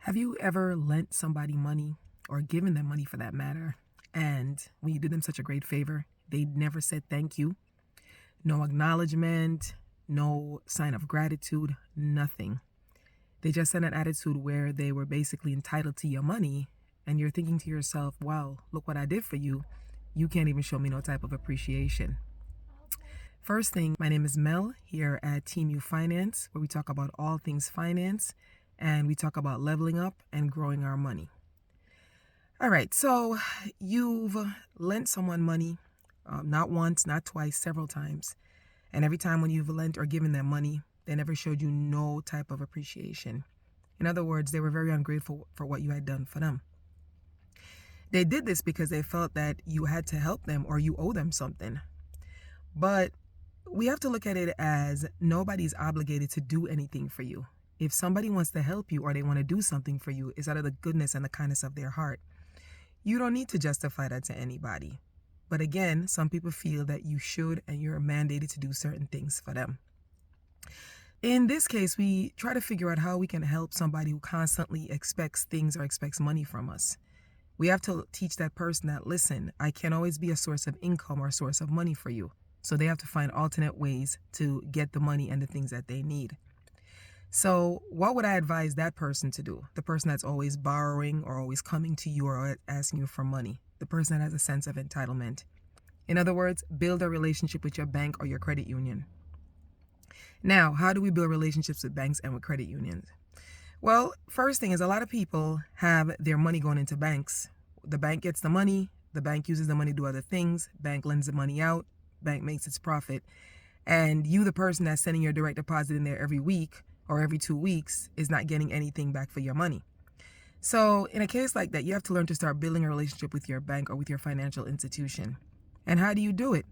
Have you ever lent somebody money or given them money for that matter? And when you did them such a great favor, they never said thank you, no acknowledgement, no sign of gratitude, nothing. They just had an attitude where they were basically entitled to your money. And you're thinking to yourself, wow, look what I did for you. You can't even show me no type of appreciation. First thing, my name is Mel here at Team U Finance, where we talk about all things finance and we talk about leveling up and growing our money. All right, so you've lent someone money, not once, not twice, several times. And every time when you've lent or given them money, they never showed you no type of appreciation. In other words, they were very ungrateful for what you had done for them. They did this because they felt that you had to help them or you owe them something. But we have to look at it as nobody's obligated to do anything for you. If somebody wants to help you or they want to do something for you, it's out of the goodness and the kindness of their heart. You don't need to justify that to anybody. But again, some people feel that you should and you're mandated to do certain things for them. In this case, we try to figure out how we can help somebody who constantly expects things or expects money from us. We have to teach that person that, listen, I can't always be a source of income or a source of money for you. So they have to find alternate ways to get the money and the things that they need. So what would I advise that person to do? The person that's always borrowing or always coming to you or asking you for money. The person that has a sense of entitlement. In other words, build a relationship with your bank or your credit union. Now, how do we build relationships with banks and with credit unions? Well, first thing is a lot of people have their money going into banks. The bank gets the money. The bank uses the money to do other things. Bank lends the money out. Bank makes its profit. And you, the person that's sending your direct deposit in there every week or every 2 weeks, is not getting anything back for your money. So in a case like that, you have to learn to start building a relationship with your bank or with your financial institution. And how do you do it?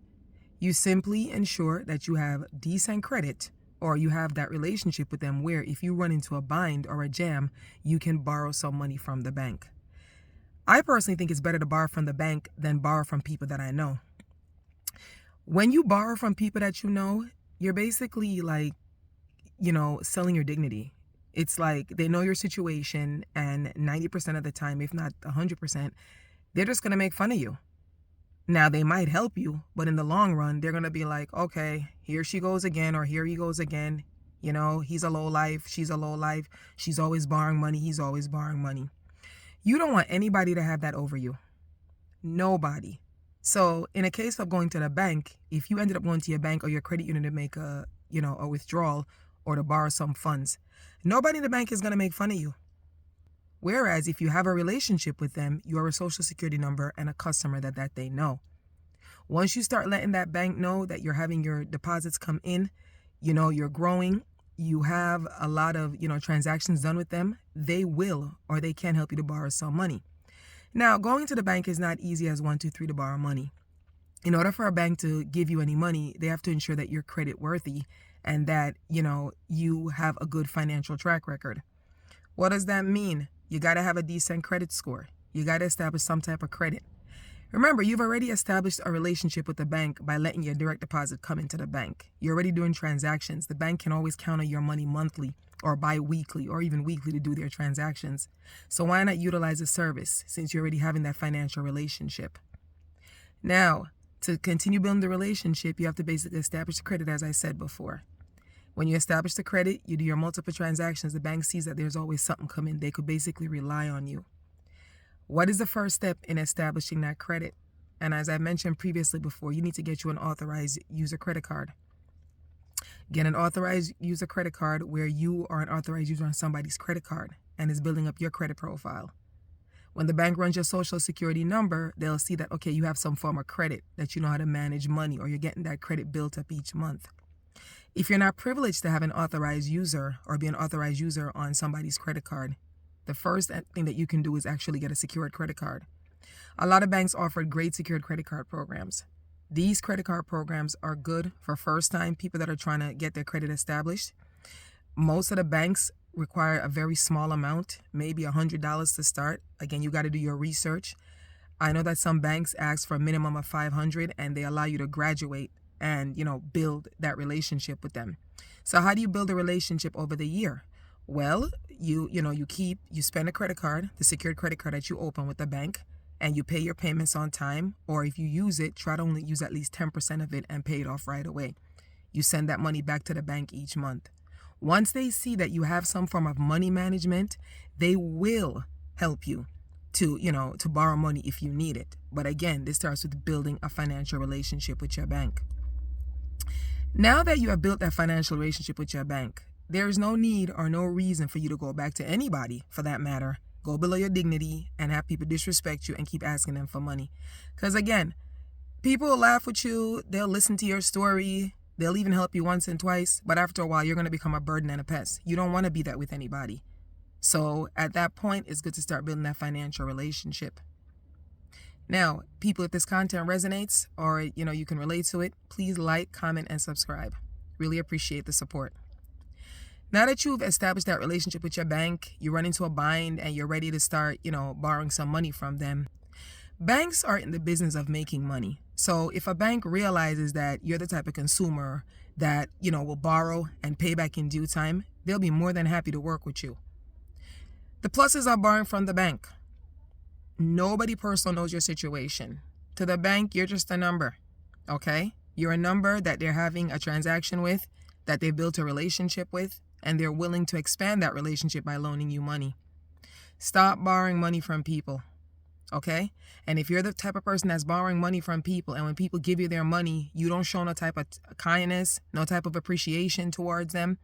You simply ensure that you have decent credit or you have that relationship with them where if you run into a bind or a jam, you can borrow some money from the bank. I personally think it's better to borrow from the bank than borrow from people that I know. When you borrow from people that you know, you're basically selling your dignity. It's like they know your situation, and 90% of the time, if not 100%, they're just going to make fun of you. Now, they might help you, but in the long run, they're going to be like, okay, here she goes again, or here he goes again. He's a low life. She's a low life. She's always borrowing money. He's always borrowing money. You don't want anybody to have that over you. Nobody. So in a case of going to the bank, if you ended up going to your bank or your credit union to make a withdrawal or to borrow some funds, nobody in the bank is going to make fun of you. Whereas if you have a relationship with them, you are a social security number and a customer that they know. Once you start letting that bank know that you're having your deposits come in, you're growing, you have a lot of, transactions done with them, they will or they can help you to borrow some money. Now, going to the bank is not easy as 1, 2, 3 to borrow money. In order for a bank to give you any money, they have to ensure that you're credit worthy and that, you have a good financial track record. What does that mean? You got to have a decent credit score. You got to establish some type of credit. Remember, you've already established a relationship with the bank by letting your direct deposit come into the bank. You're already doing transactions. The bank can always count on your money monthly or bi-weekly or even weekly to do their transactions. So why not utilize the service since you're already having that financial relationship? Now, to continue building the relationship, you have to basically establish the credit, as I said before. When you establish the credit, you do your multiple transactions, the bank sees that there's always something coming. They could basically rely on you. What is the first step in establishing that credit? And as I mentioned previously before, you need to get you an authorized user credit card. Get an authorized user credit card where you are an authorized user on somebody's credit card and is building up your credit profile. When the bank runs your social security number, they'll see that, okay, you have some form of credit, that you know how to manage money, or you're getting that credit built up each month. If you're not privileged to have an authorized user or be an authorized user on somebody's credit card, the first thing that you can do is actually get a secured credit card. A lot of banks offer great secured credit card programs. These credit card programs are good for first-time people that are trying to get their credit established. Most of the banks require a very small amount, maybe $100 to start. Again, you got to do your research. I know that some banks ask for a minimum of $500 and they allow you to graduate and, build that relationship with them. So how do you build a relationship over the year? Well, you spend a credit card, the secured credit card that you open with the bank, and you pay your payments on time, or if you use it, try to only use at least 10% of it and pay it off right away. You send that money back to the bank each month. Once they see that you have some form of money management, they will help you to borrow money if you need it. But again, this starts with building a financial relationship with your bank. Now that you have built that financial relationship with your bank, there is no need or no reason for you to go back to anybody, for that matter, go below your dignity and have people disrespect you and keep asking them for money. Because again, people will laugh with you, they'll listen to your story, they'll even help you once and twice, but after a while, you're going to become a burden and a pest. You don't want to be that with anybody. So at that point, it's good to start building that financial relationship. Now, people, if this content resonates or, you can relate to it, please like, comment, and subscribe. Really appreciate the support. Now that you've established that relationship with your bank, you run into a bind and you're ready to start, borrowing some money from them. Banks are in the business of making money. So if a bank realizes that you're the type of consumer that, will borrow and pay back in due time, they'll be more than happy to work with you. The pluses are borrowing from the bank. Nobody personal knows your situation. To the bank, you're just a number, okay? You're a number that they're having a transaction with, that they've built a relationship with, and they're willing to expand that relationship by loaning you money. Stop borrowing money from people, okay? And if you're the type of person that's borrowing money from people, and when people give you their money, you don't show no type of kindness, no type of appreciation towards them,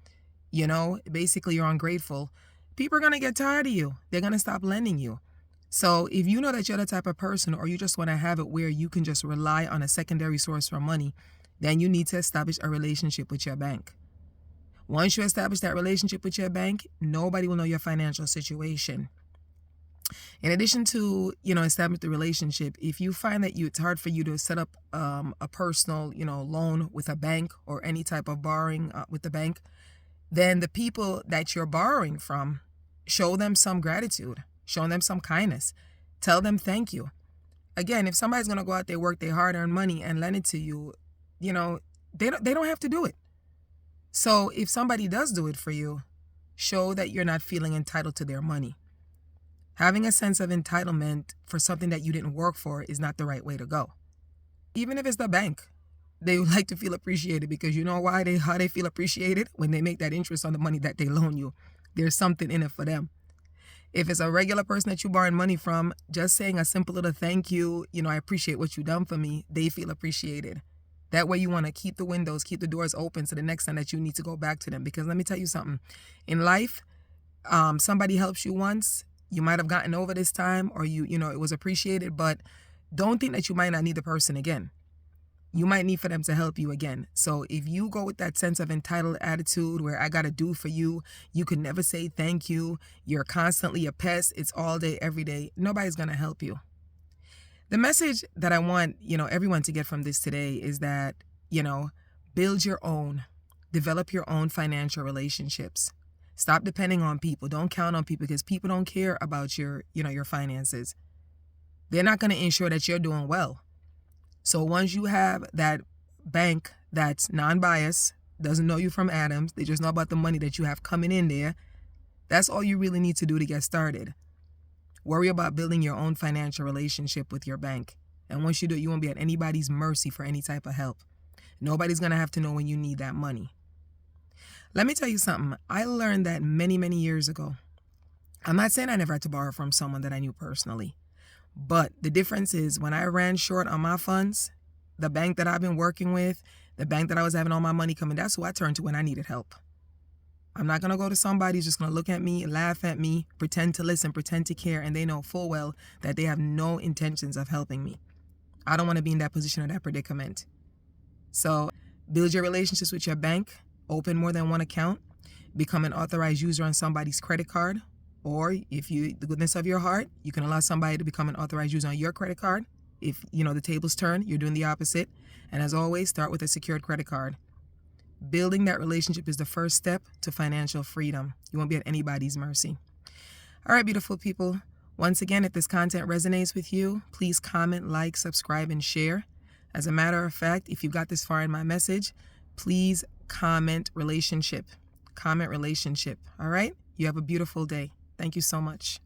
basically you're ungrateful, people are going to get tired of you. They're going to stop lending you. So if you know that you're the type of person, or you just want to have it where you can just rely on a secondary source for money, then you need to establish a relationship with your bank. Once you establish that relationship with your bank, nobody will know your financial situation. In addition to, establish the relationship, if you find that it's hard for you to set up a personal, loan with a bank or any type of borrowing with the bank, then the people that you're borrowing from, show them some gratitude, show them some kindness, tell them thank you. Again, if somebody's going to go out there, work their hard-earned money and lend it to you, they don't have to do it. So if somebody does do it for you, show that you're not feeling entitled to their money. Having a sense of entitlement for something that you didn't work for is not the right way to go. Even if it's the bank, they would like to feel appreciated, because you know why how they feel appreciated? When they make that interest on the money that they loan you. There's something in it for them. If it's a regular person that you borrowing money from, just saying a simple little thank you, I appreciate what you done for me, they feel appreciated. That way you want to keep the doors open to the next time that you need to go back to them. Because let me tell you something. In life, somebody helps you once, you might have gotten over this time, or it was appreciated, but don't think that you might not need the person again. You might need for them to help you again. So if you go with that sense of entitled attitude where I got to do for you, you can never say thank you, you're constantly a pest, it's all day, every day, nobody's going to help you. The message that I want, everyone to get from this today is that, build your own, develop your own financial relationships. Stop depending on people. Don't count on people, because people don't care about your finances. They're not going to ensure that you're doing well. So once you have that bank that's non-biased, doesn't know you from Adams, they just know about the money that you have coming in there, that's all you really need to do to get started. Worry about building your own financial relationship with your bank. And once you do, you won't be at anybody's mercy for any type of help. Nobody's going to have to know when you need that money. Let me tell you something. I learned that many, many years ago. I'm not saying I never had to borrow from someone that I knew personally. But the difference is, when I ran short on my funds, the bank that I've been working with, the bank that I was having all my money coming, that's who I turned to when I needed help. I'm not going to go to somebody who's just going to look at me, laugh at me, pretend to listen, pretend to care, and they know full well that they have no intentions of helping me. I don't want to be in that position or that predicament. So build your relationships with your bank, open more than one account, become an authorized user on somebody's credit card, or if you, the goodness of your heart, you can allow somebody to become an authorized user on your credit card. If, the tables turn, you're doing the opposite. And as always, start with a secured credit card. Building that relationship is the first step to financial freedom. You won't be at anybody's mercy. All right, beautiful people. Once again, if this content resonates with you, please comment, like, subscribe, and share. As a matter of fact, if you got this far in my message, please comment relationship. Comment relationship. All right? You have a beautiful day. Thank you so much.